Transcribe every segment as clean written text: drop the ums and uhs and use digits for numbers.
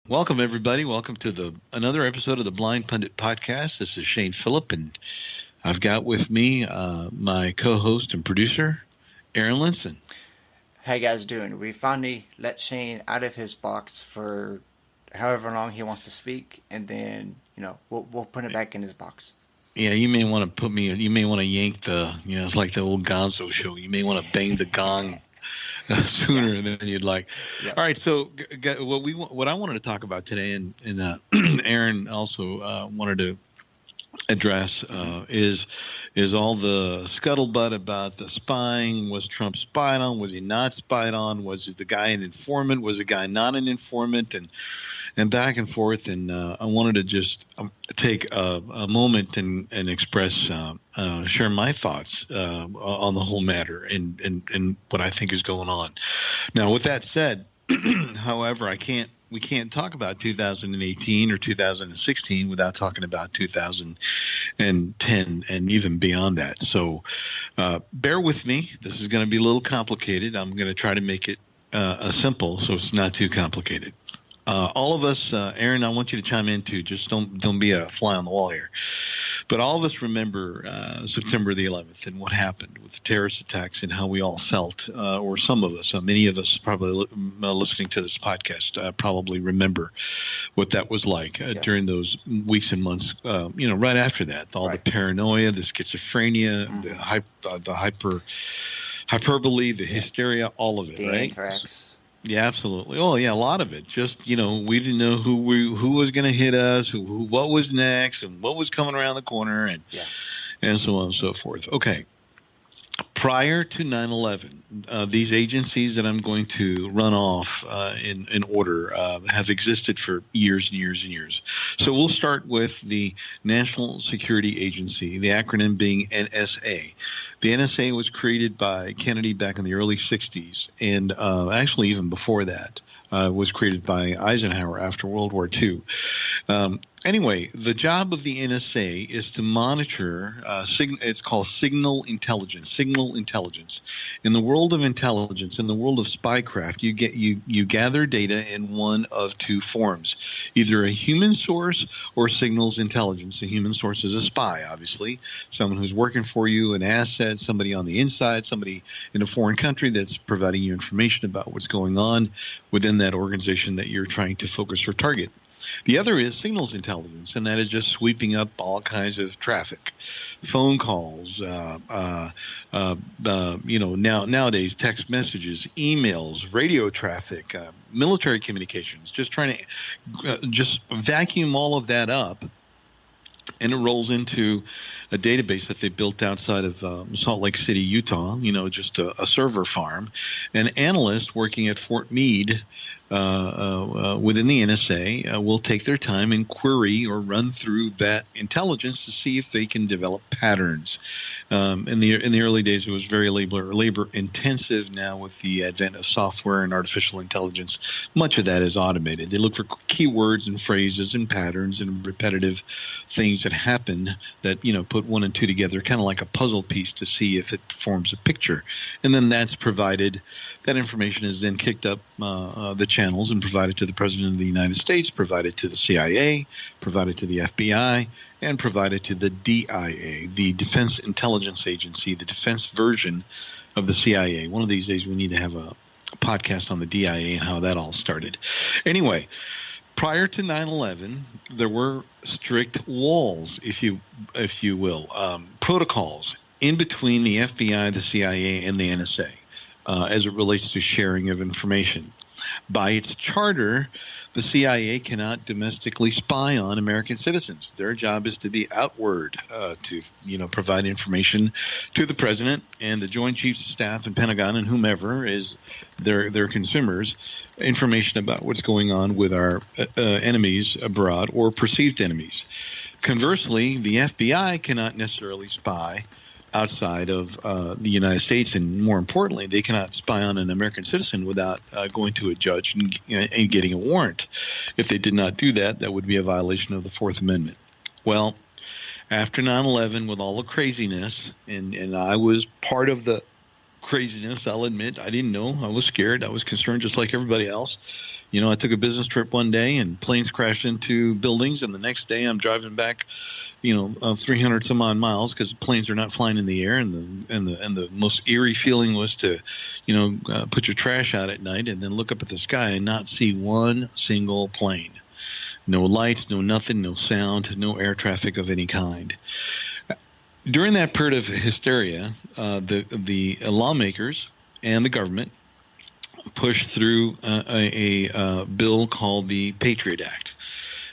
Welcome, everybody. Welcome to another episode of the Blind Pundit Podcast. This is Shane Phillip, and I've got with me my co-host and producer, Aaron Linson. How you guys doing? We finally let Shane out of his box for however long he wants to speak, and then we'll put it back in his box. Yeah, you may want to you may want to yank it's like the old Gonzo show. You may want to bang the gong sooner than you'd like. Yep. All right, so what I wanted to talk about today, and Aaron also wanted to address is all the scuttlebutt about the spying. Was Trump spied on? Was he not spied on? Was the guy an informant? Was the guy not an informant? And back and forth. And I wanted to just take a moment and express, share my thoughts on the whole matter and what I think is going on. Now, with that said, however, we can't talk about 2018 or 2016 without talking about 2010 and even beyond that. So bear with me. This is going to be a little complicated. I'm going to try to make it simple so it's not too complicated. All of us, Aaron, I want you to chime in too. Just don't be a fly on the wall here. But all of us remember September the 11th and what happened with the terrorist attacks and how we all felt, or some of us, many of us probably listening to this podcast probably remember what that was like during those weeks and months. Right after that, all the paranoia, the schizophrenia, the hyperbole, the hysteria, all of it, right? Anthrax. Yeah, absolutely. Oh, yeah, a lot of it. Just, we didn't know who was going to hit us, what was next, and what was coming around the corner, and so on and so forth. Okay. Prior to 9/11, these agencies that I'm going to run off in order have existed for years and years and years. So we'll start with the National Security Agency, the acronym being NSA. The NSA was created by Kennedy back in the early 60s, and actually even before that. Was created by Eisenhower after World War II. Anyway, the job of the NSA is to monitor. It's called signal intelligence. Signal intelligence. In the world of intelligence, in the world of spycraft, you gather data in one of two forms, either a human source or signals intelligence. A human source is a spy, obviously, someone who's working for you, an asset, somebody on the inside, somebody in a foreign country that's providing you information about what's going on within that organization that you're trying to focus or target. The other is signals intelligence, and that is just sweeping up all kinds of traffic, phone calls, nowadays text messages, emails, radio traffic, military communications, just trying to just vacuum all of that up. And it rolls into a database that they built outside of Salt Lake City, Utah, just a server farm. An analyst working at Fort Meade within the NSA will take their time and query or run through that intelligence to see if they can develop patterns. In the early days, it was very labor intensive. Now, with the advent of software and artificial intelligence, much of that is automated. They look for keywords and phrases and patterns and repetitive things that happen that put one and two together, kind of like a puzzle piece, to see if it forms a picture. And then that's provided. That information is then kicked up the channels and provided to the President of the United States, provided to the CIA, provided to the FBI, and provided to the DIA, the Defense Intelligence Agency, the defense version of the CIA. One of these days we need to have a podcast on the DIA and how that all started. Anyway, prior to 9/11, there were strict walls, if you will, protocols in between the FBI, the CIA, and the NSA. As it relates to sharing of information. By its charter, the CIA cannot domestically spy on American citizens. Their job is to be outward, to provide information to the president and the Joint Chiefs of Staff and Pentagon and whomever is their consumers, information about what's going on with our enemies abroad or perceived enemies. Conversely, the FBI cannot necessarily spy outside of the United States, and more importantly, they cannot spy on an American citizen without going to a judge and getting a warrant. If they did not do that, that would be a violation of the Fourth Amendment. Well, after 9/11, with all the craziness, and I was part of the craziness, I'll admit, I didn't know. I was scared. I was concerned just like everybody else. I took a business trip one day and planes crashed into buildings, and the next day I'm driving back, 300 some odd miles because planes are not flying in the air, and the most eerie feeling was to, put your trash out at night and then look up at the sky and not see one single plane. No lights, no nothing, no sound, no air traffic of any kind. During that period of hysteria, the lawmakers and the government pushed through a bill called the Patriot Act.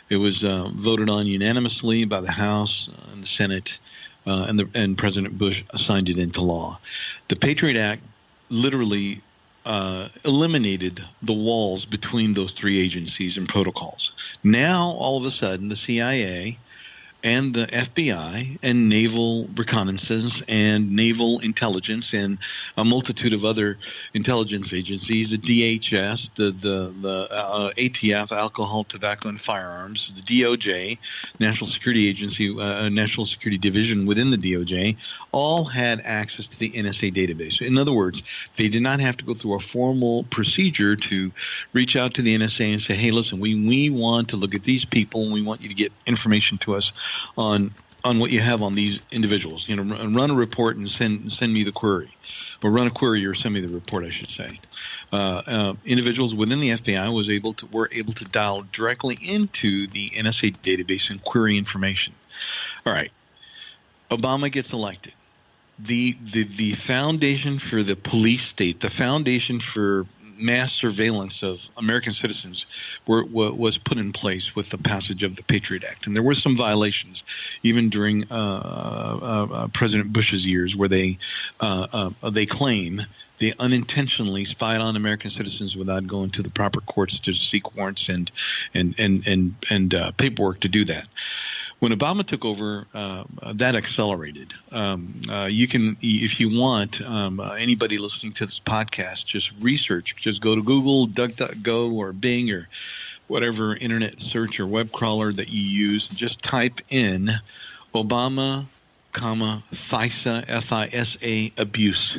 It was voted on unanimously by the House and the Senate, and President Bush signed it into law. The Patriot Act literally eliminated the walls between those three agencies and protocols. Now, all of a sudden, the CIA and the FBI and naval reconnaissance and naval intelligence and a multitude of other intelligence agencies, the DHS, the ATF, Alcohol, Tobacco, and Firearms, the DOJ, National Security Agency, National Security Division within the DOJ, all had access to the NSA database. In other words, they did not have to go through a formal procedure to reach out to the NSA and say, hey, listen, we want to look at these people and we want you to get information to us on what you have on these individuals. Run a report and send me the query, or run a query or send me the report, I should say. Individuals within the FBI were able to dial directly into the NSA database and query information. All right, Obama gets elected. The foundation for the police state, the foundation for mass surveillance of American citizens was put in place with the passage of the Patriot Act. And there were some violations even during President Bush's years where they claim they unintentionally spied on American citizens without going to the proper courts to seek warrants and paperwork to do that. When Obama took over, that accelerated. You can, if you want, anybody listening to this podcast, just research. Just go to Google, DuckDuckGo, or Bing, or whatever internet search or web crawler that you use. Just type in Obama, FISA, FISA abuse,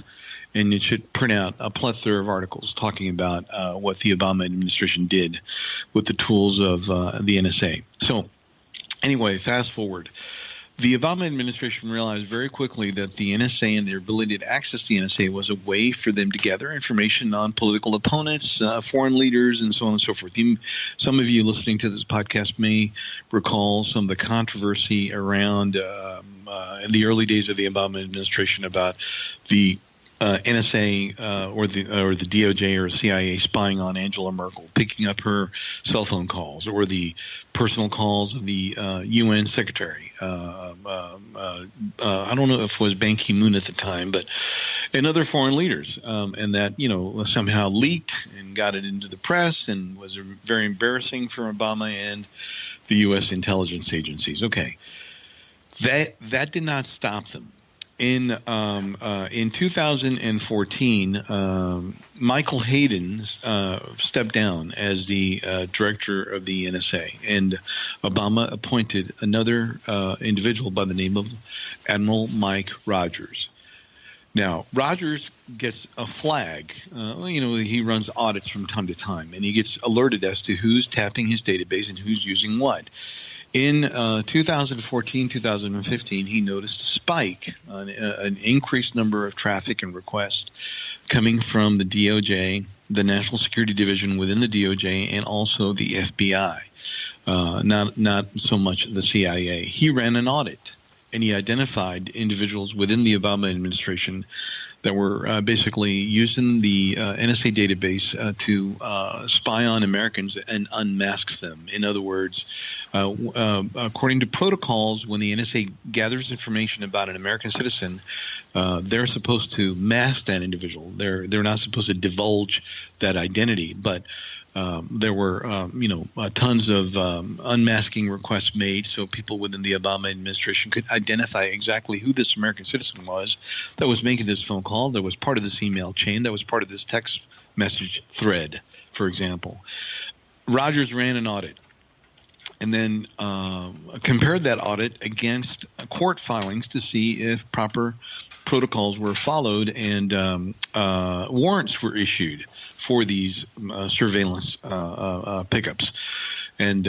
and it should print out a plethora of articles talking about what the Obama administration did with the tools of the NSA. So, anyway, fast forward. The Obama administration realized very quickly that the NSA and their ability to access the NSA was a way for them to gather information on political opponents, foreign leaders, and so on and so forth. Some of you listening to this podcast may recall some of the controversy around in the early days of the Obama administration about the NSA or the DOJ or CIA spying on Angela Merkel, picking up her cell phone calls, or the personal calls of the UN secretary. I don't know if it was Ban Ki-moon at the time, and other foreign leaders, and that somehow leaked and got it into the press and was very embarrassing for Obama and the U.S. intelligence agencies. Okay, that did not stop them. In 2014, Michael Hayden stepped down as the director of the NSA, and Obama appointed another individual by the name of Admiral Mike Rogers. Now, Rogers gets a flag. He runs audits from time to time, and he gets alerted as to who's tapping his database and who's using what. In 2014, 2015, he noticed a spike, an increased number of traffic and requests coming from the DOJ, the National Security Division within the DOJ, and also the FBI, not so much the CIA. He ran an audit, and he identified individuals within the Obama administration that were basically using the NSA database to spy on Americans and unmask them. In other words, according to protocols, when the NSA gathers information about an American citizen, they're supposed to mask that individual. They're not supposed to divulge that identity, but there were, tons of unmasking requests made so people within the Obama administration could identify exactly who this American citizen was that was making this phone call, that was part of this email chain, that was part of this text message thread, for example. Rogers ran an audit, and then compared that audit against court filings to see if proper protocols were followed and warrants were issued for these surveillance pickups. And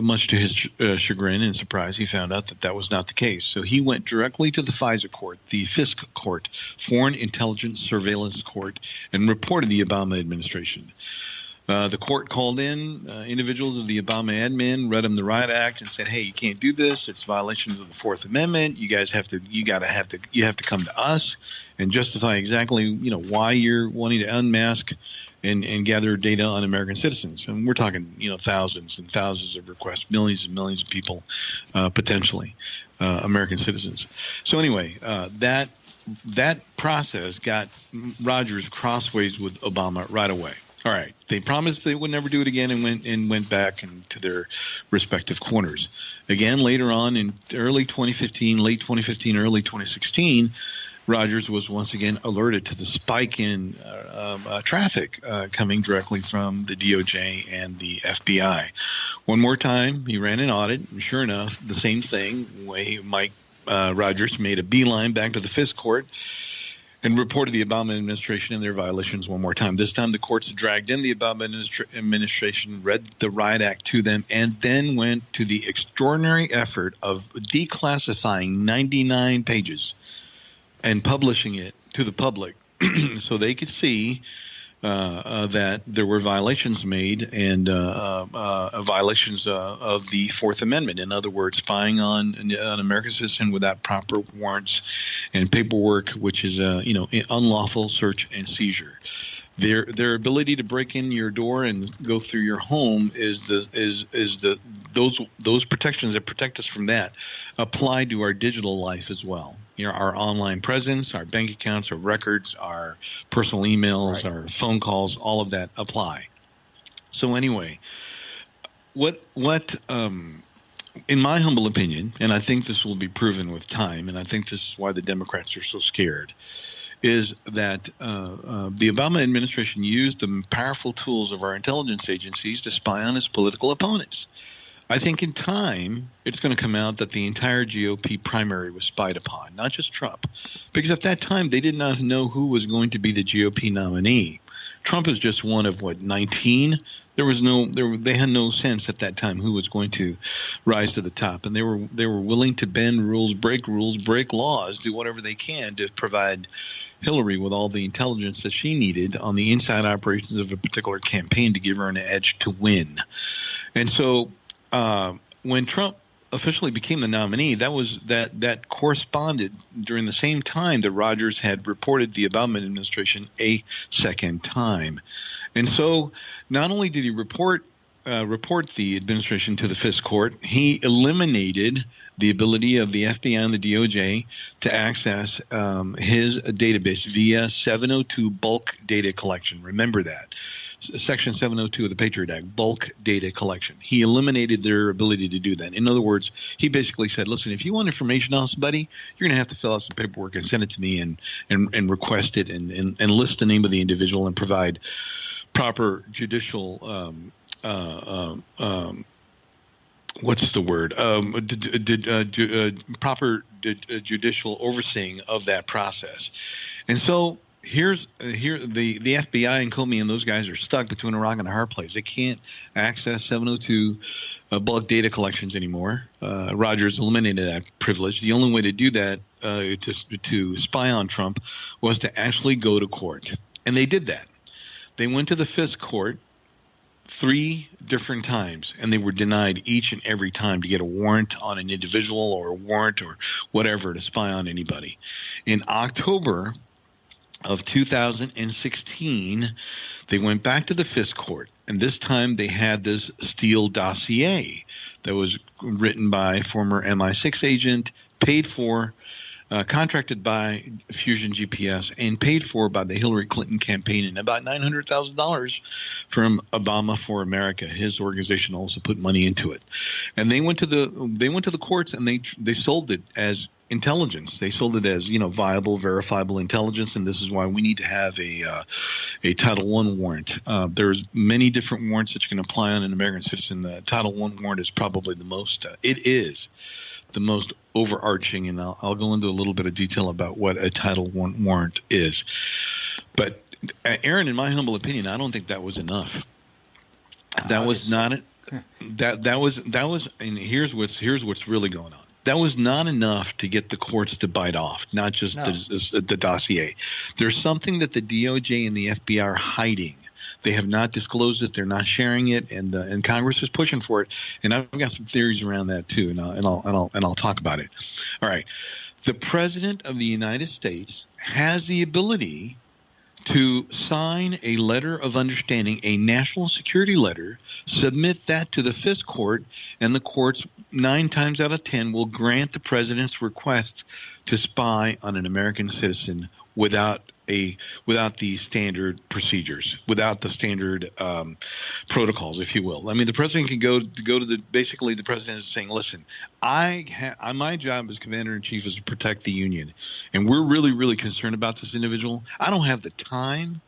much to his chagrin and surprise, he found out that that was not the case. So he went directly to the FISA court, the FISC court, Foreign Intelligence Surveillance Court, and reported the Obama administration. The court called in individuals of the Obama admin, read them the Riot Act, and said, "Hey, you can't do this. It's violations of the Fourth Amendment. You guys have to come to us and justify exactly why you're wanting to unmask and gather data on American citizens." And we're talking thousands and thousands of requests, millions and millions of people potentially American citizens. So anyway, that process got Rogers crossways with Obama right away. All right. They promised they would never do it again and went back into their respective corners. Again, later on in late 2015, early 2016, Rogers was once again alerted to the spike in traffic coming directly from the DOJ and the FBI. One more time, he ran an audit, and sure enough, the same thing. Mike Rogers made a beeline back to the FISC court and reported the Obama administration and their violations one more time. This time the courts dragged in the Obama administration, read the Riot Act to them, and then went to the extraordinary effort of declassifying 99 pages and publishing it to the public so they could see that there were violations made and violations of the Fourth Amendment. In other words, spying on an American citizen without proper warrants and paperwork, which is unlawful search and seizure. Their ability to break in your door and go through your home is those protections that protect us from that apply to our digital life as well. Our online presence, our bank accounts, our records, our personal emails, our phone calls, all of that apply. So anyway, what in my humble opinion, and I think this will be proven with time, and I think this is why the Democrats are so scared, is that the Obama administration used the powerful tools of our intelligence agencies to spy on its political opponents. I think in time, it's going to come out that the entire GOP primary was spied upon, not just Trump. Because at that time, they did not know who was going to be the GOP nominee. Trump is just one of, 19? They had no sense at that time who was going to rise to the top. And they were willing to bend rules, break laws, do whatever they can to provide Hillary with all the intelligence that she needed on the inside operations of a particular campaign to give her an edge to win. And so when Trump officially became the nominee, that corresponded during the same time that Rogers had reported the Obama administration a second time. And so not only did he report the administration to the FISC court, he eliminated the ability of the FBI and the DOJ to access his database via 702 bulk data collection. Remember that. Section 702 of the Patriot Act, bulk data collection. He eliminated their ability to do that. In other words, he basically said, listen, if you want information on somebody, you're going to have to fill out some paperwork and send it to me and request it and list the name of the individual and provide proper judicial what's the word? Proper judicial overseeing of that process. And so here the FBI and Comey and those guys are stuck between a rock and a hard place. They can't access 702 bulk data collections anymore. Rogers eliminated that privilege. The only way to do that to spy on Trump was to actually go to court, and they did that. They went to the FISC court 3 different times, and they were denied each and every time to get a warrant on an individual or a warrant or whatever to spy on anybody. In October of 2016, they went back to the FISC court, and this time they had this Steele dossier that was written by a former MI6 agent, paid for, contracted by Fusion GPS, and paid for by the Hillary Clinton campaign, and about $900,000 from Obama for America. His organization also put money into it, and they went to the courts and they sold it as intelligence. They sold it as, viable, verifiable intelligence, and this is why we need to have a Title I warrant. There's many different warrants that you can apply on an American citizen. The Title I warrant is probably the most. It is the most overarching, and I'll go into a little bit of detail about what a Title I warrant is. But Aaron, in my humble opinion, I don't think that was enough. That was not it. That was, and here's what's really going on. That was not enough to get the courts to bite off, not just the dossier. There's something that the DOJ and the FBI are hiding. They have not disclosed it. They're not sharing it, and Congress is pushing for it. And I've got some theories around that too, and I'll talk about it. All right, the President of the United States has the ability to sign a letter of understanding, a national security letter, submit that to the FISC court, and the courts 9 times out of 10 will grant the president's request to spy on an American citizen without the standard procedures, without the standard protocols, if you will. I mean, the president can go to basically the president is saying, listen, my job as commander-in-chief is to protect the Union, and we're really, really concerned about this individual. I don't have the time.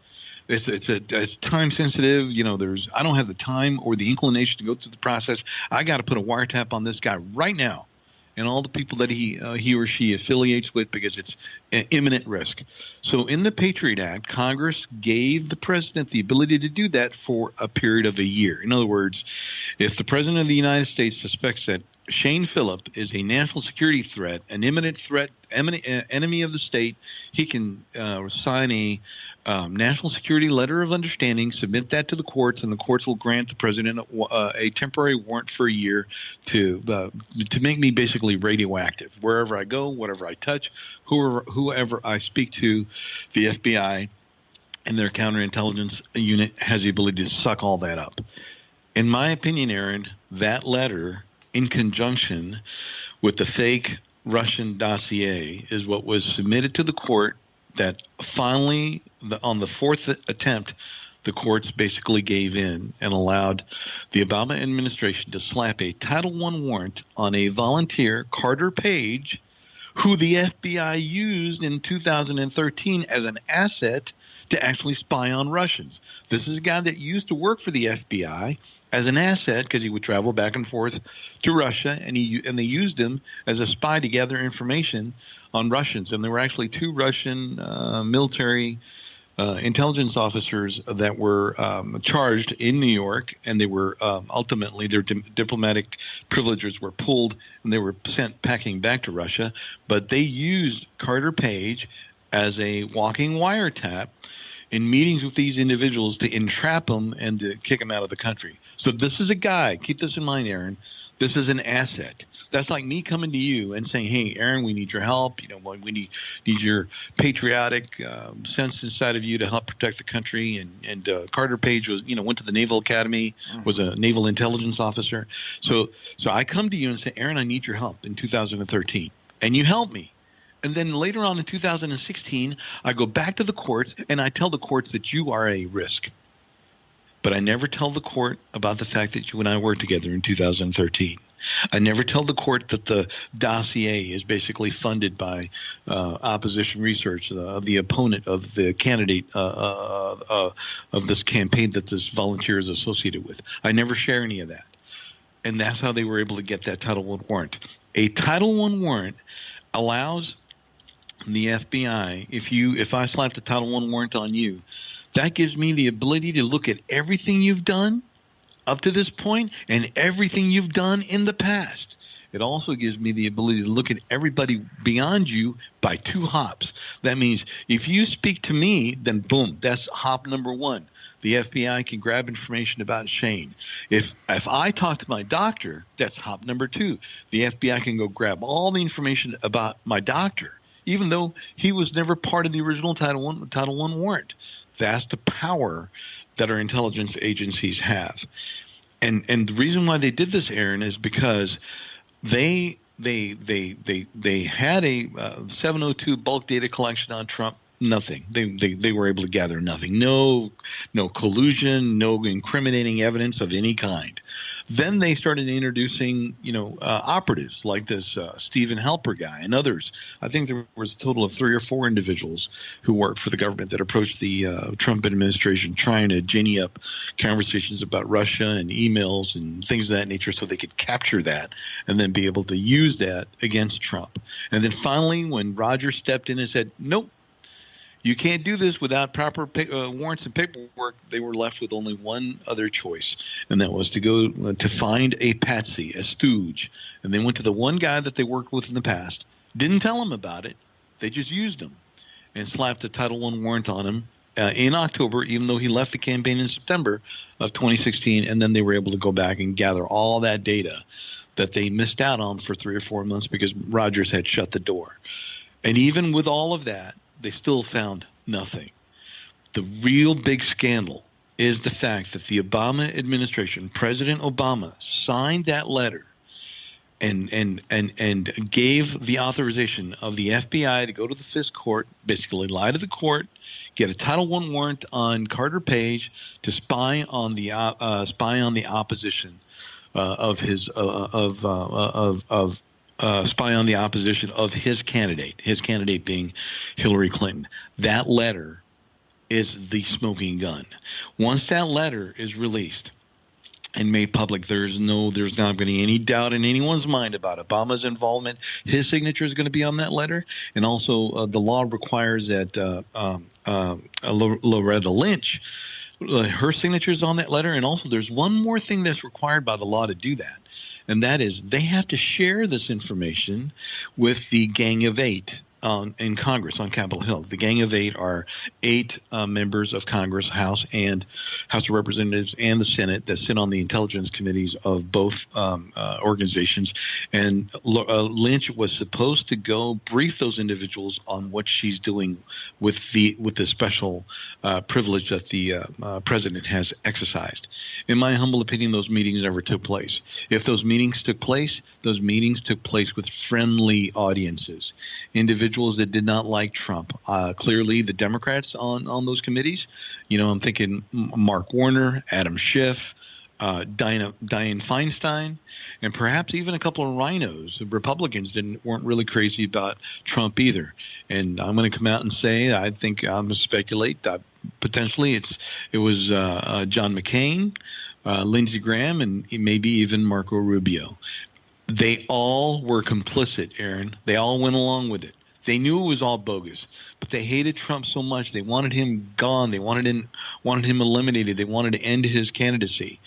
It's time sensitive. I don't have the time or the inclination to go through the process. I got to put a wiretap on this guy right now, and all the people that he or she affiliates with, because it's an imminent risk. So in the Patriot Act, Congress gave the president the ability to do that for a period of a year. In other words, if the president of the United States suspects that Shane Phillip is a national security threat, an imminent threat, enemy of the state, he can sign a national security letter of understanding, submit that to the courts, and the courts will grant the president a temporary warrant for a year to make me basically radioactive. Wherever I go, whatever I touch, whoever I speak to, the FBI and their counterintelligence unit has the ability to suck all that up. In my opinion, Aaron, that letter, in conjunction with the fake Russian dossier, is what was submitted to the court that finally, on the 4th attempt, the courts basically gave in and allowed the Obama administration to slap a Title I warrant on a volunteer, Carter Page, who the FBI used in 2013 as an asset to actually spy on Russians. This is a guy that used to work for the FBI as an asset because he would travel back and forth to Russia, and they used him as a spy to gather information on Russians. And there were actually 2 Russian military intelligence officers that were charged in New York, and they were ultimately their diplomatic privileges were pulled, and they were sent packing back to Russia. But they used Carter Page as a walking wiretap in meetings with these individuals to entrap them and to kick them out of the country. So this is a guy, keep this in mind, Aaron, this is an asset. That's like me coming to you and saying, hey, Aaron, we need your help. We need your patriotic sense inside of you to help protect the country. And Carter Page went to the Naval Academy, was a naval intelligence officer. So I come to you and say, Aaron, I need your help in 2013. And you help me. And then later on in 2016, I go back to the courts and I tell the courts that you are a risk. But I never tell the court about the fact that you and I worked together in 2013. I never tell the court that the dossier is basically funded by opposition research, the opponent of the candidate of this campaign that this volunteer is associated with. I never share any of that. And that's how they were able to get that Title I warrant. A Title I warrant allows the FBI, if I slap the Title I warrant on you, that gives me the ability to look at everything you've done up to this point and everything you've done in the past. It also gives me the ability to look at everybody beyond you by 2 hops. That means if you speak to me, then boom, that's hop number 1. The FBI can grab information about Shane. If I talk to my doctor, that's hop number 2. The FBI can go grab all the information about my doctor, even though he was never part of the original Title I warrant. That's the power that our intelligence agencies have. And the reason why they did this, Aaron, is because they had a 702 bulk data collection on Trump. Nothing. They were able to gather nothing. No collusion, no incriminating evidence of any kind. Then they started introducing, operatives like this Stephen Halper guy and others. I think there was a total of 3 or 4 individuals who worked for the government that approached the Trump administration trying to ginny up conversations about Russia and emails and things of that nature so they could capture that and then be able to use that against Trump. And then finally, when Rogers stepped in and said, nope, you can't do this without proper warrants and paperwork, they were left with only one other choice, and that was to go to find a patsy, a stooge. And they went to the one guy that they worked with in the past, didn't tell him about it, they just used him, and slapped a Title I warrant on him in October, even though he left the campaign in September of 2016, and then they were able to go back and gather all that data that they missed out on for 3 or 4 months because Rogers had shut the door. And even with all of that, they still found nothing. The real big scandal is the fact that the Obama administration, President Obama, signed that letter and gave the authorization of the FBI to go to the Fisk court, basically lie to the court, get a Title I warrant on Carter Page to spy on the opposition of his spy on the opposition of his candidate being Hillary Clinton. That letter is the smoking gun. Once that letter is released and made public, there's not going to be any doubt in anyone's mind about Obama's involvement. His signature is going to be on that letter, and also the law requires that Loretta Lynch, her signature is on that letter, and also there's one more thing that's required by the law to do that. And that is they have to share this information with the Gang of Eight in Congress on Capitol Hill. The Gang of Eight are 8 members of Congress, House of Representatives and the Senate that sit on the intelligence committees of both organizations. And Lynch was supposed to go brief those individuals on what she's doing with the special privilege that the president has exercised. In my humble opinion, those meetings never took place. If those meetings took place with friendly audiences, individuals that did not like Trump. Clearly, the Democrats on those committees, I'm thinking Mark Warner, Adam Schiff, Dianne Feinstein, and perhaps even a couple of rhinos. The Republicans weren't really crazy about Trump either. And I'm going to come out and say I think I'm going to speculate that potentially it was John McCain, Lindsey Graham, and maybe even Marco Rubio. They all were complicit, Aaron. They all went along with it. They knew it was all bogus, but they hated Trump so much they wanted him gone. They wanted him eliminated. They wanted to end his candidacy,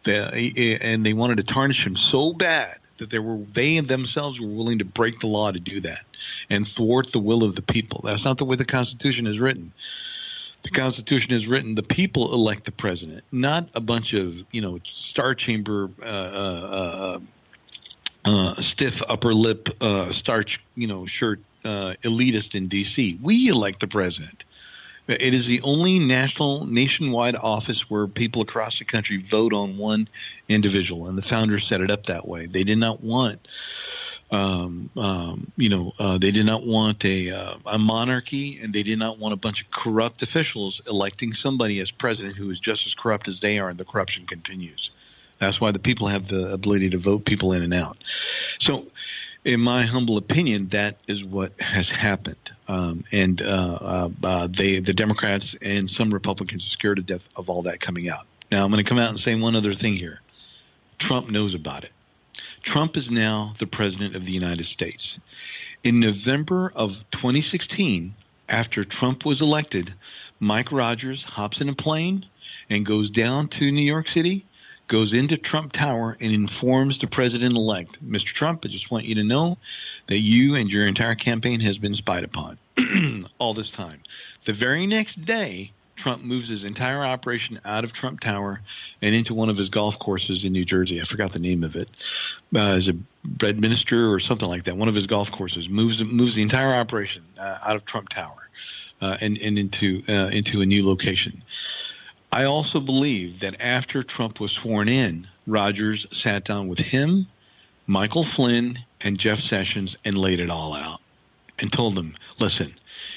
and they wanted to tarnish him so bad that they themselves were willing to break the law to do that and thwart the will of the people. That's not the way the Constitution is written. The Constitution is written: the people elect the president, not a bunch of Star Chamber. Stiff upper lip, starch, shirt, elitist in D.C. We elect the president. It is the only nationwide office where people across the country vote on one individual, and the founders set it up that way. They did not want, they did not want a monarchy, and they did not want a bunch of corrupt officials electing somebody as president who is just as corrupt as they are, and the corruption continues. That's why the people have the ability to vote people in and out. So, in my humble opinion, that is what has happened. The Democrats and some Republicans are scared to death of all that coming out. Now, I'm going to come out and say one other thing here. Trump knows about it. Trump is now the president of the United States. In November of 2016, after Trump was elected, Mike Rogers hops in a plane and goes down to New York City, goes into Trump Tower and informs the president-elect, Mr. Trump, I just want you to know that you and your entire campaign has been spied upon all this time. The very next day, Trump moves his entire operation out of Trump Tower and into one of his golf courses in New Jersey. I forgot the name of it. As a Bedminster or something like that, one of his golf courses, moves the entire operation out of Trump Tower and into a new location. I also believe that after Trump was sworn in, Rogers sat down with him, Michael Flynn, and Jeff Sessions and laid it all out and told them, listen,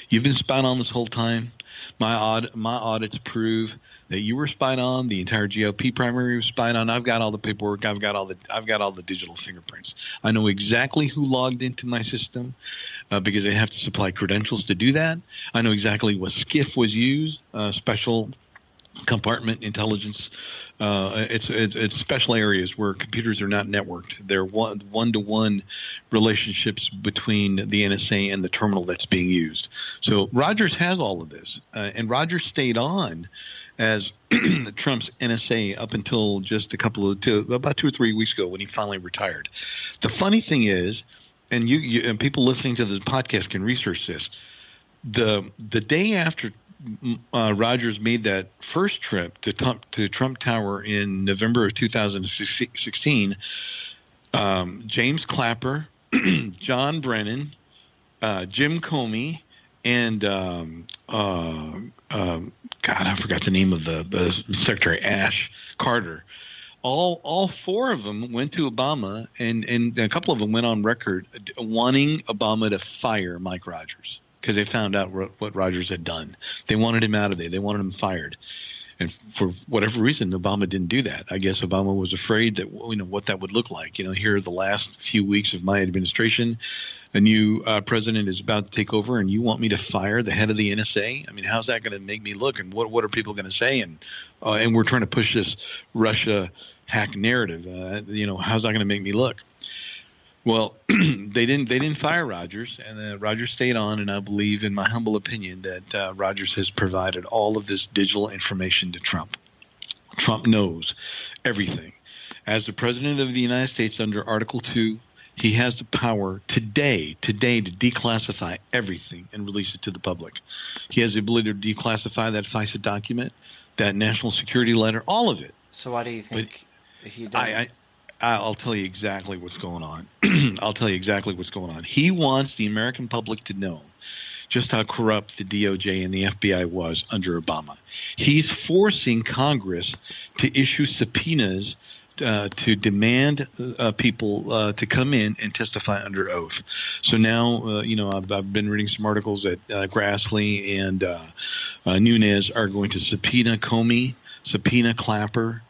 you've been spied on this whole time. My audits prove that you were spied on. The entire GOP primary was spied on. I've got all the paperwork. I've got all the digital fingerprints. I know exactly who logged into my system because they have to supply credentials to do that. I know exactly what SCIF was used, special compartment intelligence. It's special areas where computers are not networked. They're one-to-one relationships between the NSA and the terminal that's being used. So Rogers has all of this, and Rogers stayed on as Trump's NSA up until just about 2 or 3 weeks ago when he finally retired. The funny thing is, and you and people listening to the podcast can research this, the day after Rogers made that first trip to Trump Tower in November of 2016, James Clapper, John Brennan, Jim Comey, and God, I forgot the name of the Secretary, Ash Carter. All four of them went to Obama, and a couple of them went on record wanting Obama to fire Mike Rogers because they found out what Rogers had done. They wanted him out of there. They wanted him fired. And for whatever reason, Obama didn't do that. I guess Obama was afraid that what that would look like. Here are the last few weeks of my administration. A new president is about to take over, and you want me to fire the head of the NSA? I mean, how's that going to make me look? And what are people going to say? And we're trying to push this Russia hack narrative. How's that going to make me look? Well, they didn't fire Rogers, and Rogers stayed on. And I believe, in my humble opinion, that Rogers has provided all of this digital information to Trump. Trump knows everything. As the president of the United States under Article 2, he has the power today to declassify everything and release it to the public. He has the ability to declassify that FISA document, that national security letter, all of it. So why do you think he doesn't? I'll tell you exactly what's going on. I'll tell you exactly what's going on. He wants the American public to know just how corrupt the DOJ and the FBI was under Obama. He's forcing Congress to issue subpoenas to demand people to come in and testify under oath. So now, I've been reading some articles that Grassley and Nunes are going to subpoena Comey, subpoena Clapper,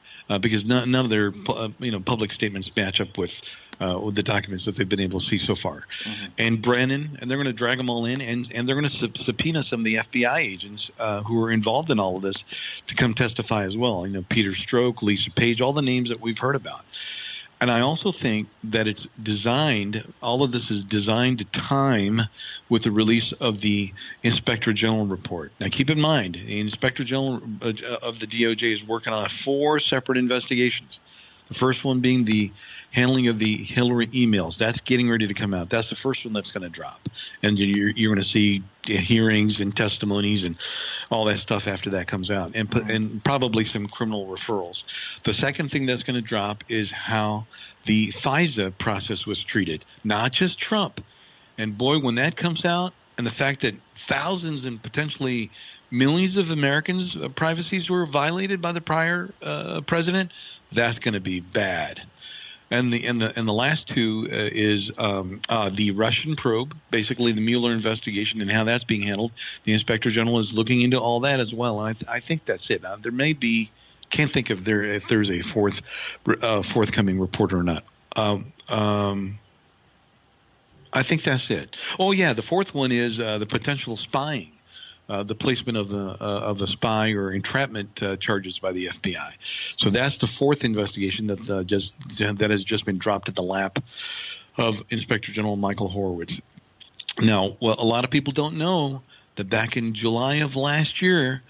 because none of their public statements match up with the documents that they've been able to see so far. Mm-hmm. And Brennan, and they're going to drag them all in, and they're going to subpoena some of the FBI agents who are involved in all of this to come testify as well. Peter Strzok, Lisa Page, all the names that we've heard about. And I also think that all of this is designed to time with the release of the Inspector General report. Now, keep in mind, the Inspector General of the DOJ is working on 4 separate investigations. The first one being the handling of the Hillary emails. That's getting ready to come out. That's the first one that's going to drop. And you're going to see hearings and testimonies and all that stuff after that comes out, and probably some criminal referrals. The second thing that's going to drop is how the FISA process was treated, not just Trump. And boy, when that comes out, and the fact that thousands and potentially millions of Americans' privacies were violated by the prior president, that's going to be bad. And the last two is the Russian probe, basically the Mueller investigation and how that's being handled. The Inspector General is looking into all that as well, and I think that's it. Now, there may be, can't think if there's a forthcoming report or not. I think that's it. Oh yeah, the fourth one is the potential spying. The placement of the spy or entrapment charges by the FBI. So that's the fourth investigation that has just been dropped at the lap of Inspector General Michael Horowitz. Now, a lot of people don't know that back in July of last year,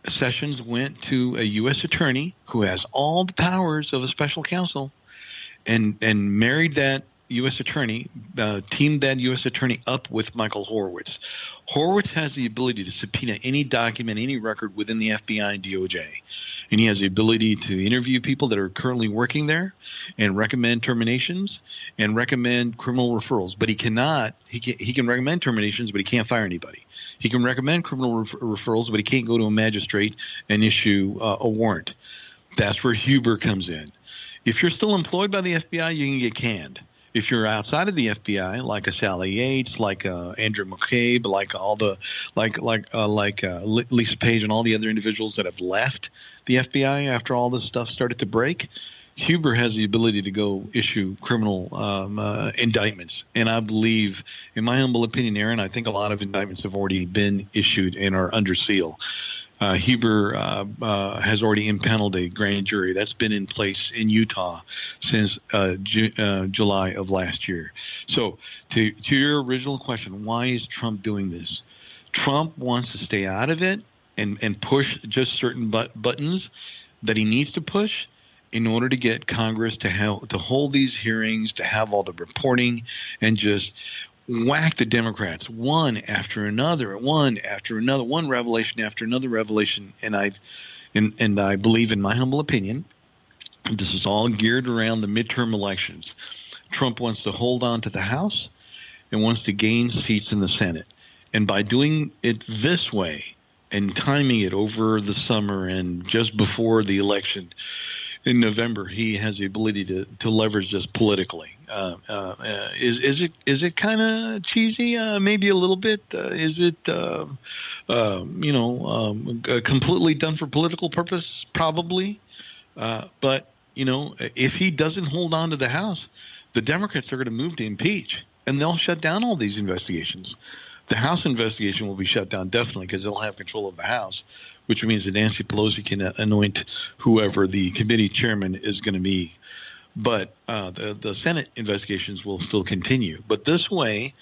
Sessions went to a U.S. attorney who has all the powers of a special counsel and married that U.S. attorney, teamed that U.S. attorney up with Michael Horowitz. Horowitz has the ability to subpoena any document, any record within the FBI and DOJ. And he has the ability to interview people that are currently working there and recommend terminations and recommend criminal referrals. But he can recommend terminations, but he can't fire anybody. He can recommend criminal referrals, but he can't go to a magistrate and issue a warrant. That's where Huber comes in. If you're still employed by the FBI, you can get canned. If you're outside of the FBI, like a Sally Yates, like Andrew McCabe, like all the Lisa Page and all the other individuals that have left the FBI after all this stuff started to break, Huber has the ability to go issue criminal indictments. And I believe, in my humble opinion, Aaron, I think a lot of indictments have already been issued and are under seal. Huber has already impaneled a grand jury that's been in place in Utah since July of last year. So to your original question, why is Trump doing this? Trump wants to stay out of it and push just certain buttons that he needs to push in order to get Congress to hold these hearings, to have all the reporting, and just whack the Democrats one after another, one revelation after another revelation. And I believe, in my humble opinion, this is all geared around the midterm elections. Trump wants to hold on to the House and wants to gain seats in the Senate. And by doing it this way and timing it over the summer and just before the election in November, he has the ability to leverage this politically. Is it kind of cheesy? Maybe a little bit. Is it completely done for political purposes? Probably. But if he doesn't hold on to the House, the Democrats are going to move to impeach, and they'll shut down all these investigations. The House investigation will be shut down definitely because they'll have control of the House, which means that Nancy Pelosi can anoint whoever the committee chairman is going to be. But the Senate investigations will still continue. But this way,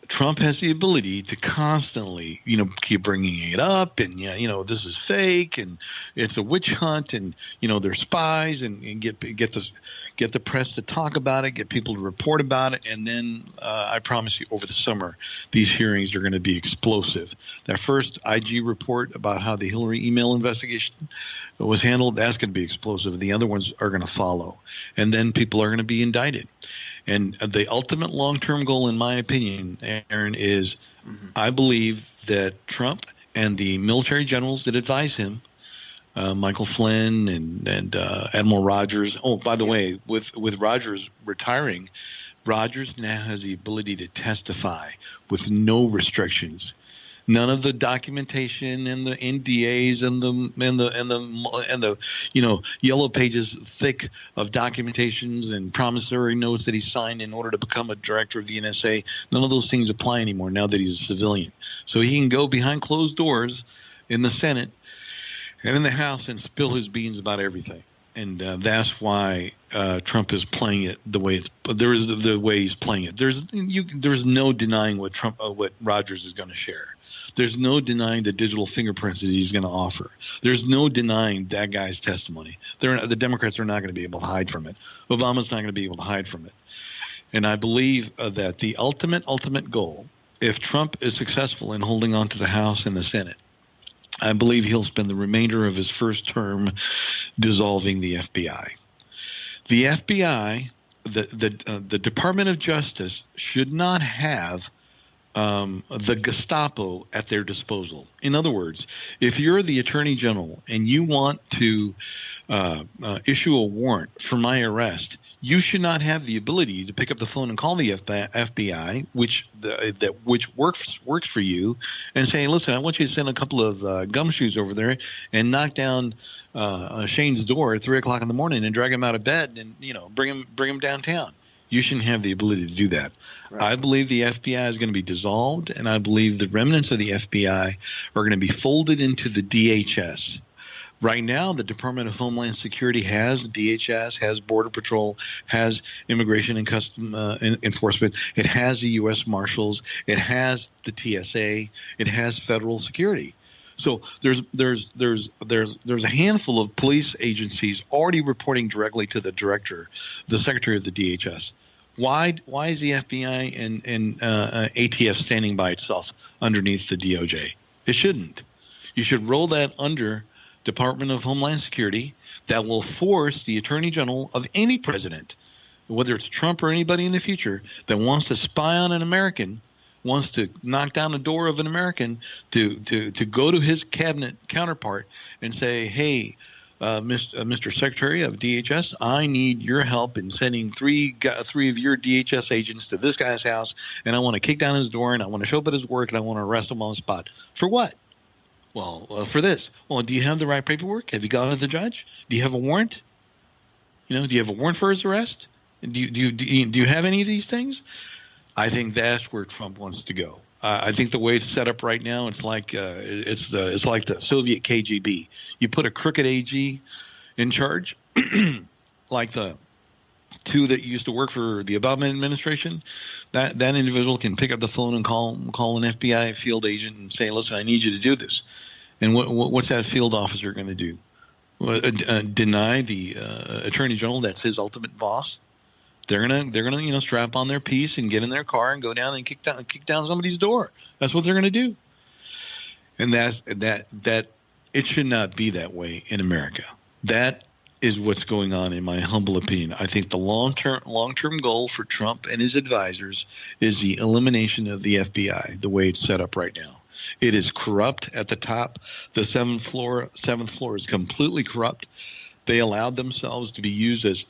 Trump has the ability to constantly, keep bringing it up, and this is fake, and it's a witch hunt, and they're spies, and get the press to talk about it, get people to report about it, and then I promise you, over the summer, these hearings are going to be explosive. That first IG report about how the Hillary email investigation was handled, that's going to be explosive, and the other ones are going to follow, and then people are going to be indicted. And the ultimate long-term goal, in my opinion, Aaron, is I believe that Trump and the military generals that advise him, Michael Flynn and Admiral Rogers. Oh, by the way, with Rogers retiring, Rogers now has the ability to testify with no restrictions. None of the documentation and the NDAs and the yellow pages thick of documentations and promissory notes that he signed in order to become a director of the NSA. None of those things apply anymore now that he's a civilian. So he can go behind closed doors in the Senate and in the House and spill his beans about everything. And that's why Trump is playing it the way he's playing it. There's no denying what Rogers is going to share. There's no denying the digital fingerprints that he's going to offer. There's no denying that guy's testimony. The Democrats are not going to be able to hide from it. Obama's not going to be able to hide from it. And I believe that the ultimate goal, if Trump is successful in holding on to the House and the Senate, I believe he'll spend the remainder of his first term dissolving the FBI. The FBI, the Department of Justice, should not have the Gestapo at their disposal. In other words, if you're the Attorney General and you want to issue a warrant for my arrest, you should not have the ability to pick up the phone and call the FBI, which works for you, and say, "Listen, I want you to send a couple of gumshoes over there and knock down Shane's door at 3:00 in the morning and drag him out of bed and bring him downtown." You shouldn't have the ability to do that. Right. I believe the FBI is going to be dissolved, and I believe the remnants of the FBI are going to be folded into the DHS. Right now, the Department of Homeland Security has DHS, has Border Patrol, has Immigration and Customs Enforcement. It has the U.S. Marshals. It has the TSA. It has federal security. So there's a handful of police agencies already reporting directly to the Secretary of the DHS. Why is the FBI and ATF standing by itself underneath the DOJ? It shouldn't. You should roll that under Department of Homeland Security. That will force the Attorney General of any president, whether it's Trump or anybody in the future, that wants to spy on an American, wants to knock down the door of an American, to go to his cabinet counterpart and say, "Hey, Mr. Secretary of DHS, I need your help in sending three of your DHS agents to this guy's house, and I want to kick down his door, and I want to show up at his work, and I want to arrest him on the spot. For what? Well, for this. Well, do you have the right paperwork? Have you gone to the judge? Do you have a warrant? Do you have a warrant for his arrest? Do you have any of these things? I think that's where Trump wants to go. I think the way it's set up right now, it's like the Soviet KGB. You put a crooked AG in charge, like the two that used to work for the Obama administration. That individual can pick up the phone and call an FBI field agent and say, "Listen, I need you to do this." And what's that field officer going to do? Deny the attorney general that's his ultimate boss? They're gonna strap on their piece and get in their car and go down and kick down somebody's door. That's what they're gonna do. And that it should not be that way in America. That is what's going on, in my humble opinion. I think the long-term goal for Trump and his advisors is the elimination of the FBI, the way it's set up right now. It is corrupt at the top. The seventh floor is completely corrupt. They allowed themselves to be used as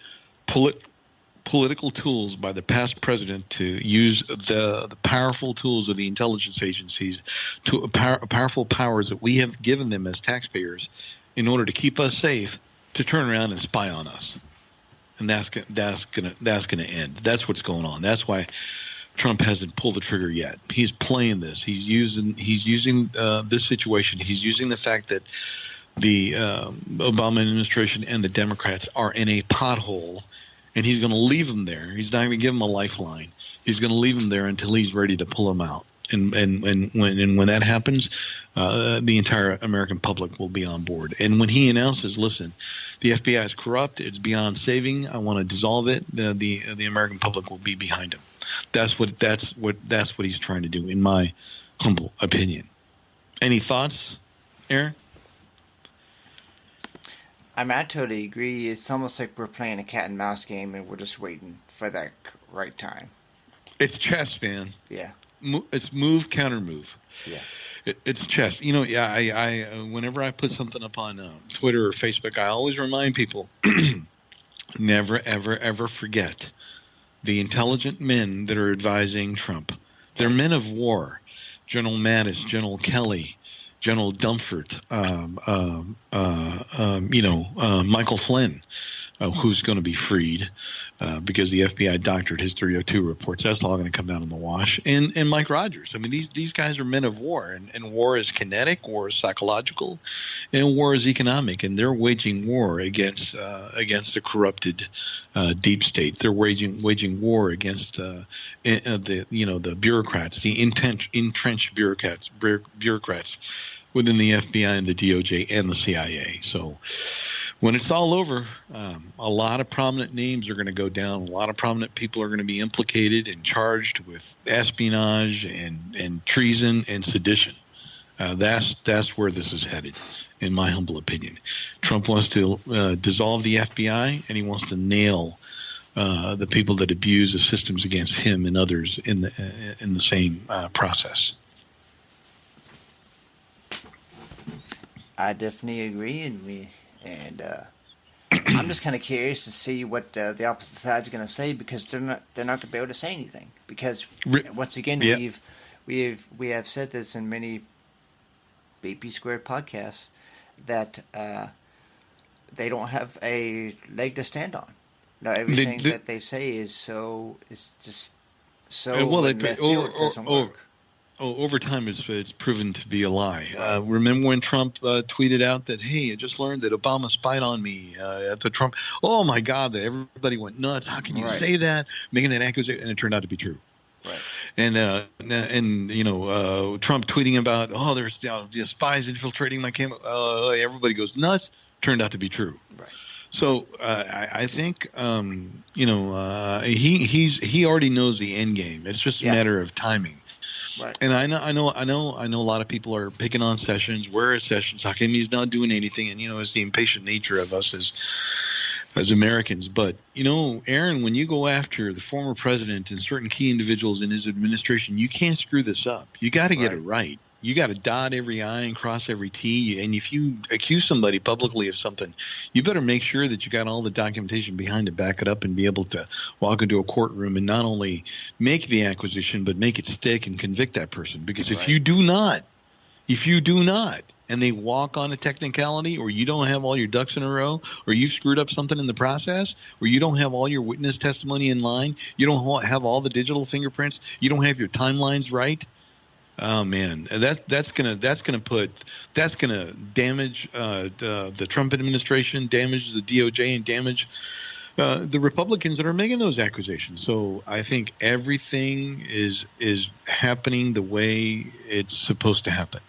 political tools by the past president to use the powerful tools of the intelligence agencies, to powerful powers that we have given them as taxpayers in order to keep us safe, to turn around and spy on us. And that's gonna end. That's what's going on. That's why Trump hasn't pulled the trigger yet. He's playing this. He's using this situation. He's using the fact that the Obama administration and the Democrats are in a pothole, and he's going to leave them there. He's not going to give them a lifeline. He's going to leave them there until he's ready to pull them out. And when that happens, the entire American public will be on board. And when he announces, "Listen, the FBI is corrupt. It's beyond saving. I want to dissolve it," the American public will be behind him. That's what he's trying to do, in my humble opinion. Any thoughts, Aaron? I totally agree. It's almost like we're playing a cat and mouse game, and we're just waiting for that right time. It's chess, man. Yeah. It's move, counter move. Yeah. It's chess. I whenever I put something up on Twitter or Facebook, I always remind people, never, ever, ever forget the intelligent men that are advising Trump. They're men of war. General Mattis, General Kelly, General Dunford, Michael Flynn, who's going to be freed because the FBI doctored his 302 reports. That's all going to come down in the wash. And Mike Rogers. I mean, these guys are men of war, and war is kinetic, war is psychological, and war is economic. And they're waging war against the corrupted deep state. They're waging war against the bureaucrats, the entrenched bureaucrats within the FBI and the DOJ and the CIA. So when it's all over, a lot of prominent names are going to go down. A lot of prominent people are going to be implicated and charged with espionage and treason and sedition. That's where this is headed, in my humble opinion. Trump wants to dissolve the FBI, and he wants to nail the people that abuse the systems against him and others in the same process. I definitely agree, and I'm just kind of curious to see what the opposite side's going to say, because they're not going to be able to say anything, because once again we have said this in many BP Squared podcasts that they don't have a leg to stand on. No, everything that they say is just so left field, it doesn't work. Over time, it's proven to be a lie. Remember when Trump tweeted out that, "Hey, I just learned that Obama spied on me," at the Trump? Oh my God! Everybody went nuts. How can you say that? Making that accusation, and it turned out to be true. Right. And Trump tweeting about, there's the spies infiltrating my camp. Everybody goes nuts. Turned out to be true. Right. So I think he already knows the end game. It's just a matter of timing. Right. And I know a lot of people are picking on Sessions. Where is Sessions? How come he's not doing anything? And it's the impatient nature of us as Americans. But Aaron, when you go after the former president and certain key individuals in his administration, you can't screw this up. You got to get it right. You got to dot every I and cross every T. And if you accuse somebody publicly of something, you better make sure that you got all the documentation behind to back it up and be able to walk into a courtroom and not only make the acquisition, but make it stick and convict that person. Because if you do not, and they walk on a technicality, or you don't have all your ducks in a row, or you've screwed up something in the process, or you don't have all your witness testimony in line, you don't have all the digital fingerprints, you don't have your timelines right. Oh man, that's gonna damage the Trump administration, damage the DOJ, and damage the Republicans that are making those accusations. So I think everything is happening the way it's supposed to happen.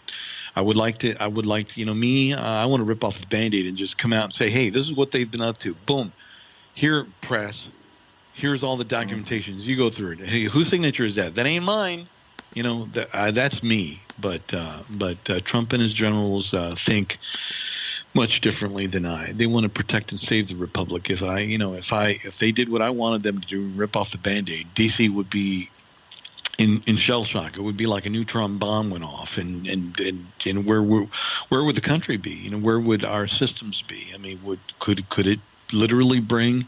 I would like to, I want to rip off the Band-Aid and just come out and say, hey, this is what they've been up to. Boom. Here, press. Here's all the documentations. You go through it. Hey, whose signature is that? That ain't mine. That's me. But Trump and his generals think much differently than I. They want to protect and save the republic. If they did what I wanted them to do and rip off the Band-Aid, DC would be in shell shock. It would be like a neutron bomb went off, and where would the country be? Where would our systems be? I mean, could it literally bring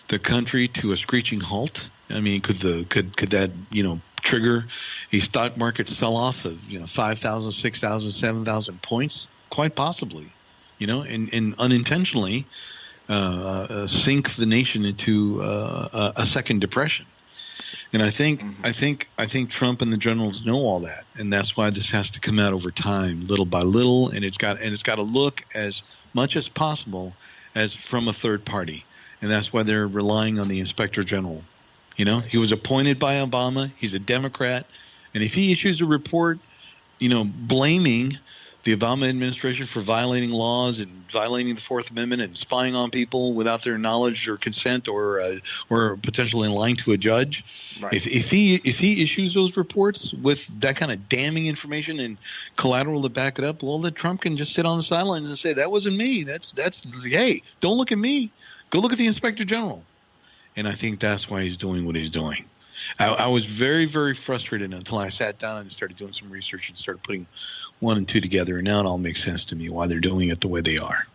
the country to a screeching halt? I mean, could that trigger a stock market sell-off of 5,000, 6,000, 7,000 points? Quite possibly, and unintentionally sink the nation into a second depression. And I think Trump and the generals know all that, and that's why this has to come out over time, little by little, and it's got to look as much as possible as from a third party, and that's why they're relying on the Inspector General. He was appointed by Obama. He's a Democrat, and if he issues a report, blaming the Obama administration for violating laws and violating the Fourth Amendment and spying on people without their knowledge or consent, or potentially lying to a judge. Right. If he issues those reports with that kind of damning information and collateral to back it up, well, then Trump can just sit on the sidelines and say, that wasn't me. That's hey, don't look at me. Go look at the Inspector General. And I think that's why he's doing what he's doing. I was very, very frustrated until I sat down and started doing some research and started putting one and two together, and now it all makes sense to me why they're doing it the way they are.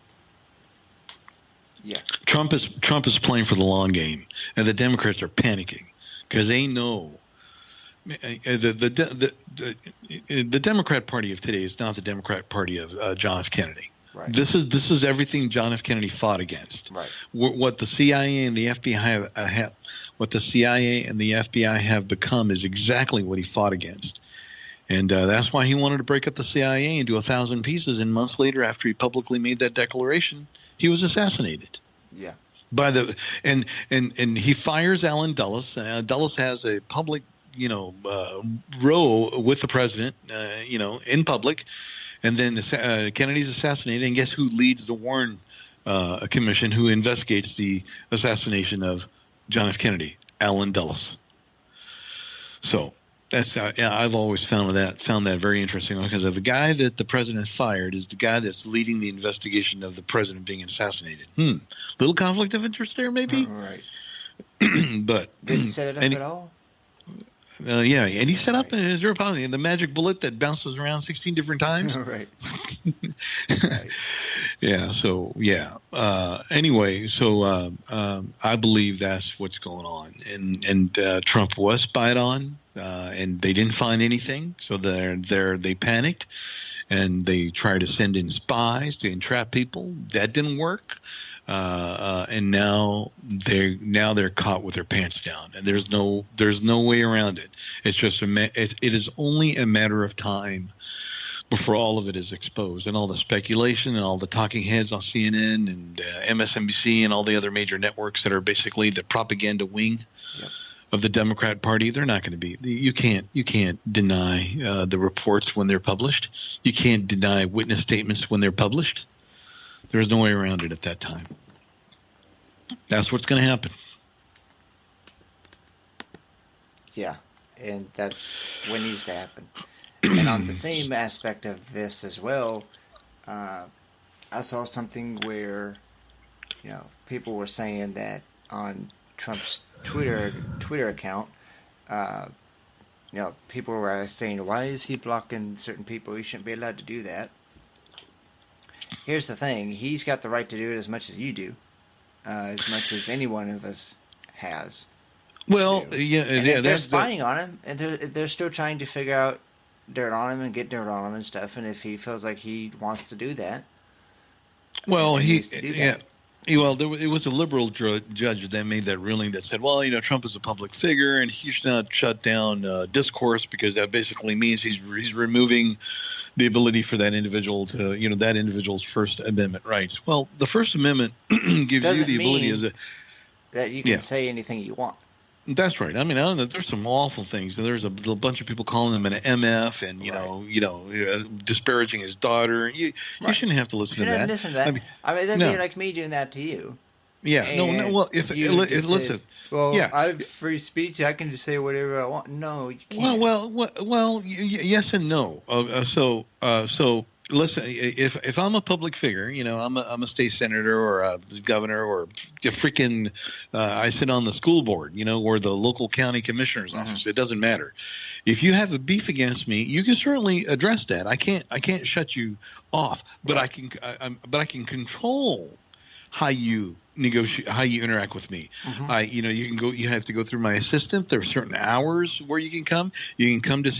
Yeah, Trump is playing for the long game, and the Democrats are panicking because they know the Democrat Party of today is not the Democrat Party of John F. Kennedy. Right. This is everything John F. Kennedy fought against. Right. What the CIA and the FBI have become is exactly what he fought against. And that's why he wanted to break up the CIA into 1,000 pieces. And months later, after he publicly made that declaration, he was assassinated. Yeah. And he fires Allen Dulles. Dulles has a public, row with the president, in public. And then Kennedy's assassinated. And guess who leads the Warren Commission, who investigates the assassination of John F. Kennedy? Allen Dulles. So. That's I've always found that very interesting, because the guy that the president fired is the guy that's leading the investigation of the president being assassinated. Little conflict of interest there, maybe. Right. But didn't set it up at all. Yeah, and he set up in zero policy, the magic bullet that bounces around 16 different times. Right. Right. Yeah. So anyway, so I believe that's what's going on, and Trump was spied on. And they didn't find anything, so they panicked, and they tried to send in spies to entrap people. That didn't work, and now they're caught with their pants down, and there's no way around it. It's just it is only a matter of time before all of it is exposed, and all the speculation and all the talking heads on CNN and MSNBC and all the other major networks that are basically the propaganda wing. Yep. Of the Democrat Party, they're not going to be. You can't deny the reports when they're published. You can't deny witness statements when they're published. There's no way around it at that time. That's what's going to happen. Yeah, and that's what needs to happen. And on the same aspect of this as well, I saw something where, people were saying that on Trump's Twitter account, people were saying, why is he blocking certain people? He shouldn't be allowed to do that. Here's the thing. He's got the right to do it as much as you do. As much as any one of us has. Well, And they're spying on him, and they're still trying to figure out dirt on him and get dirt on him and stuff, and if he feels like he wants to do that, well, it was a liberal judge that made that ruling that said, well, Trump is a public figure and he should not shut down discourse because that basically means he's removing the ability for that individual to, that individual's First Amendment rights. Well, the First Amendment gives you the ability that you can say anything you want. That's right. I mean, there's some awful things. There's a bunch of people calling him an MF and disparaging his daughter. You shouldn't have to listen to that. Listen to that. I mean that'd be like me doing that to you. Yeah. And no. Well, listen. I have free speech. I can just say whatever I want. No, you can't. Well. Yes and no. So. Listen, if I'm a public figure, I'm a state senator or a governor or a freaking I sit on the school board, or the local county commissioner's office. It doesn't matter. If you have a beef against me, you can certainly address that. I can't shut you off, but I can control how you negotiate, how you interact with me. You have to go through my assistant. There are certain hours where you can come. You can come to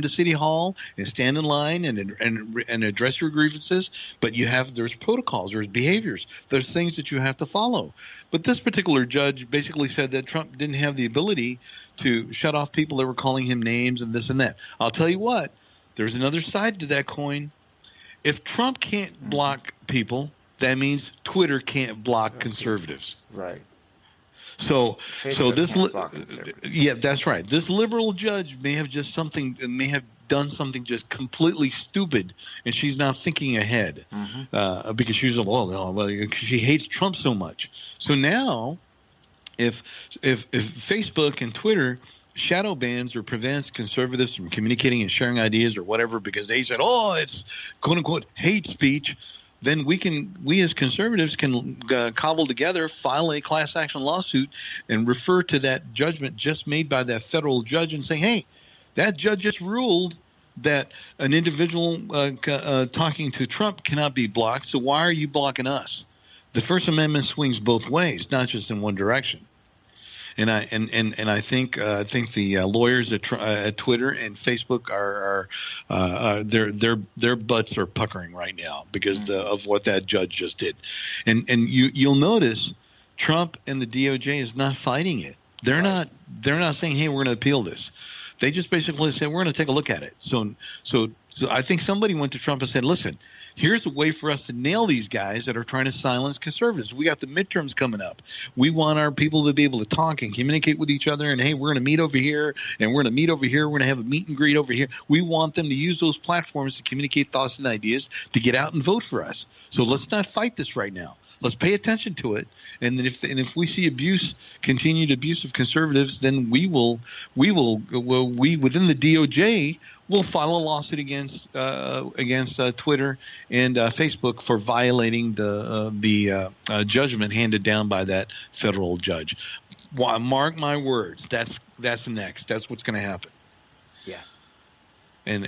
city hall and stand in line and address your grievances. But there's protocols, there's behaviors, there's things that you have to follow. But this particular judge basically said that Trump didn't have the ability to shut off people that were calling him names and this and that. I'll tell you what, there's another side to that coin. If Trump can't block people, that means Twitter can't block conservatives. Right. So this, yeah, that's right. This liberal judge may have done something just completely stupid, and she's not thinking ahead because she's she hates Trump so much. So now, if Facebook and Twitter shadow bans or prevents conservatives from communicating and sharing ideas or whatever because they said, it's quote unquote hate speech, then we as conservatives can cobble together, file a class action lawsuit, and refer to that judgment just made by that federal judge and say, hey, that judge just ruled that an individual talking to Trump cannot be blocked, so why are you blocking us? The First Amendment swings both ways, not just in one direction. And I think the lawyers at Twitter and Facebook are their butts are puckering right now because of what that judge just did. And you'll notice Trump and the DOJ is not fighting it. They're not saying, hey, we're going to appeal this. They just basically said, we're going to take a look at it. So I think somebody went to Trump and said, listen, here's a way for us to nail these guys that are trying to silence conservatives. We got the midterms coming up. We want our people to be able to talk and communicate with each other. And, hey, we're going to meet over here, and we're going to meet over here. We're going to have a meet and greet over here. We want them to use those platforms to communicate thoughts and ideas to get out and vote for us. So let's not fight this right now. Let's pay attention to it. And then if we see continued abuse of conservatives, then we within the DOJ will file a lawsuit against Twitter and Facebook for violating the judgment handed down by that federal judge. Mark my words, that's next. That's what's going to happen. Yeah. And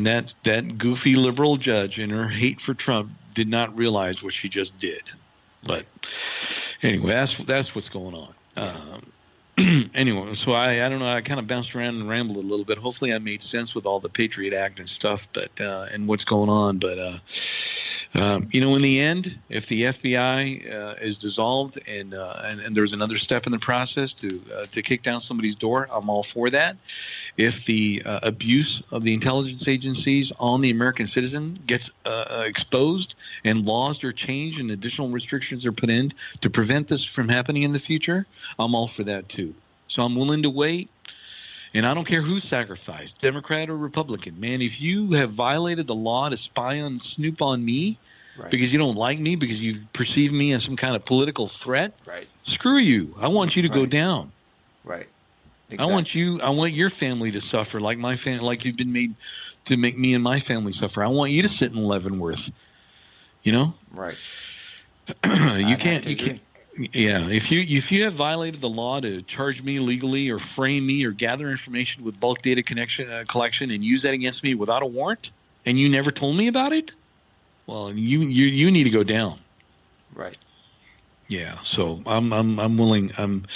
that goofy liberal judge in her hate for Trump did not realize what she just did. But anyway, that's what's going on. Yeah. Anyway, so I don't know. I kind of bounced around and rambled a little bit. Hopefully, I made sense with all the Patriot Act and stuff, but and what's going on. But in the end, if the FBI is dissolved and there's another step in the process to kick down somebody's door, I'm all for that. If the abuse of the intelligence agencies on the American citizen gets exposed and laws are changed and additional restrictions are put in to prevent this from happening in the future, I'm all for that too. So I'm willing to wait. And I don't care who's sacrificed, Democrat or Republican. Man, if you have violated the law to snoop on me because you don't like me, because you perceive me as some kind of political threat, screw you. I want you to go down. Right. Exactly. I want your family to suffer like my family, like you've been made to make me and my family suffer. I want you to sit in Leavenworth. Right. You can't. Yeah, if you have violated the law to charge me legally or frame me or gather information with bulk data collection and use that against me without a warrant, and you never told me about it, well, you need to go down. Right. Yeah. So I'm willing. I'm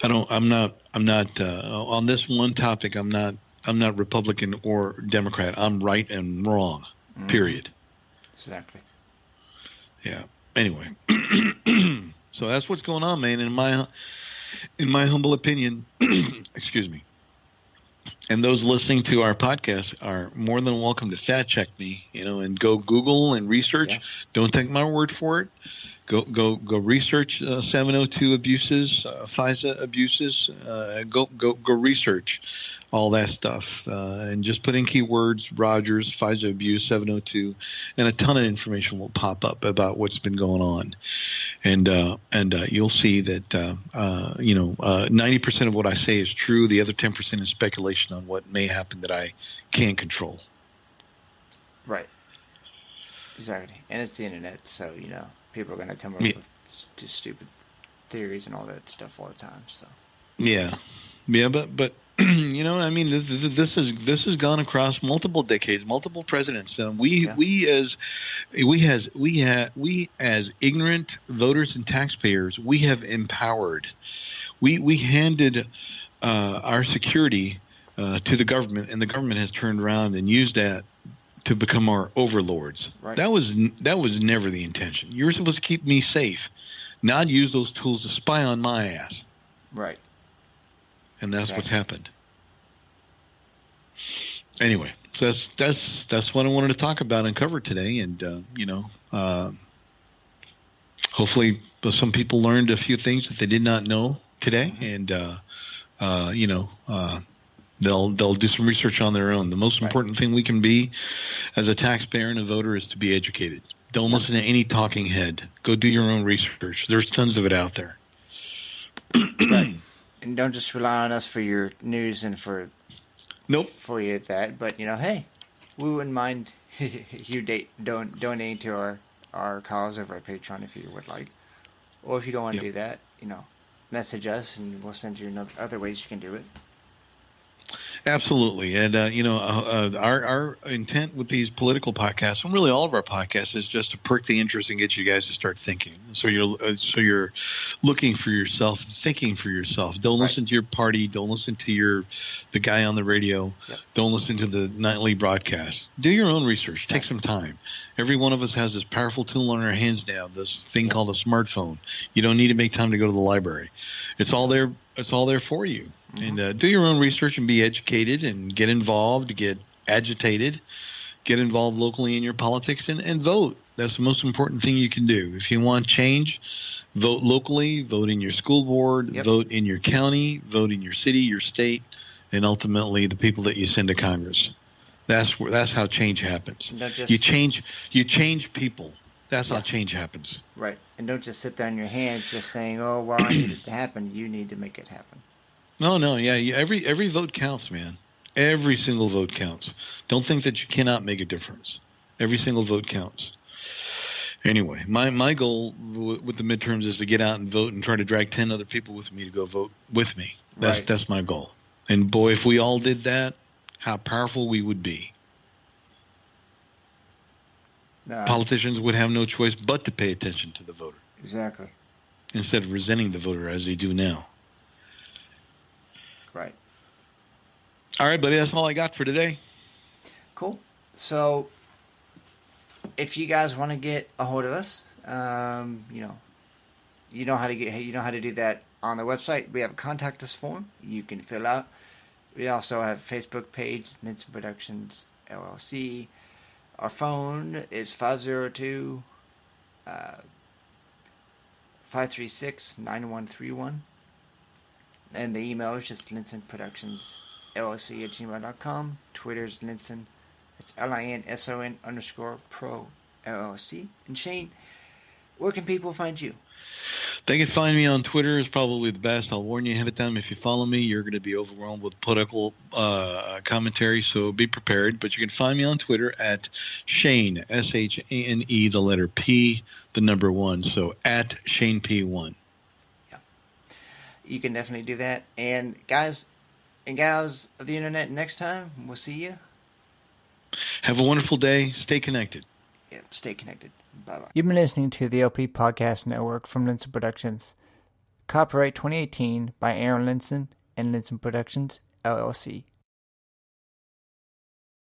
not on this one topic. I'm not Republican or Democrat. I'm right and wrong. Period. Exactly. Yeah. Anyway. So that's what's going on, man. In my humble opinion, excuse me. And those listening to our podcast are more than welcome to fact check me, and go Google and research. Yeah. Don't take my word for it. Go research 702 abuses, FISA abuses. Go research all that stuff, and just put in keywords Rogers, FISA abuse, 702, and a ton of information will pop up about what's been going on. And you'll see that 90% of what I say is true. The other 10% is speculation on what may happen that I can't control. Right. Exactly. And it's the internet, so people are going to come up with stupid theories and all that stuff all the time. So. Yeah, but this has gone across multiple decades, multiple presidents. We as ignorant voters and taxpayers, we have empowered. We handed our security to the government, and the government has turned around and used that to become our overlords. Right. That was never the intention. You were supposed to keep me safe, not use those tools to spy on my ass. Right. And that's what's happened. Anyway, so that's what I wanted to talk about and cover today. And hopefully some people learned a few things that they did not know today, and they'll do some research on their own. The most important thing we can be as a taxpayer and a voter is to be educated. Don't listen to any talking head. Go do your own research. There's tons of it out there. Right. And don't just rely on us for your news and for you that. But hey, we wouldn't mind you donating to our cause over at Patreon if you would like, or if you don't want to do that, message us and we'll send you other ways you can do it. Absolutely, and our intent with these political podcasts, and really all of our podcasts, is just to perk the interest and get you guys to start thinking. So you're looking for yourself, thinking for yourself. Don't listen to your party. Don't listen to the guy on the radio. Yep. Don't listen to the nightly broadcast. Do your own research. Exactly. Take some time. Every one of us has this powerful tool on our hands now. This thing called a smartphone. You don't need to make time to go to the library. It's all there. It's all there for you. Mm-hmm. And do your own research and be educated and get involved, get agitated, get involved locally in your politics and vote. That's the most important thing you can do. If you want change, vote locally, vote in your school board, vote in your county, vote in your city, your state, and ultimately the people that you send to Congress. That's how change happens. You change people. That's how change happens. Right. And don't just sit there on your hands just saying, oh, well, I need it to happen. You need to make it happen. No, yeah. Every vote counts, man. Every single vote counts. Don't think that you cannot make a difference. Every single vote counts. Anyway, my goal with the midterms is to get out and vote and try to drag 10 other people with me to go vote with me. That's my goal. And boy, if we all did that, how powerful we would be. Politicians would have no choice but to pay attention to the voter. Exactly. Instead of resenting the voter as they do now. Right. All right, buddy. That's all I got for today. Cool. So, if you guys want to get a hold of us, you know how to do that on the website. We have a contact us form you can fill out. We also have a Facebook page, Linson Productions LLC. Our phone is 502 536-9131. And the email is just linsonproductionsllc@gmail.com. Twitter is Linson. It's LINSON_pro LLC. And Shane, where can people find you? They can find me on Twitter is probably the best. I'll warn you ahead of time. If you follow me, you're going to be overwhelmed with political commentary, so be prepared. But you can find me on Twitter at Shane, SHANE, the letter P, the number 1, so at ShaneP1. you can definitely do that. And guys and gals of the internet, next time we'll see you. Have a wonderful day. Stay connected. Yep, stay connected. Bye-bye. You've been listening to the LP Podcast Network from Linson Productions. Copyright 2018 by Aaron Linson and Linson Productions, LLC.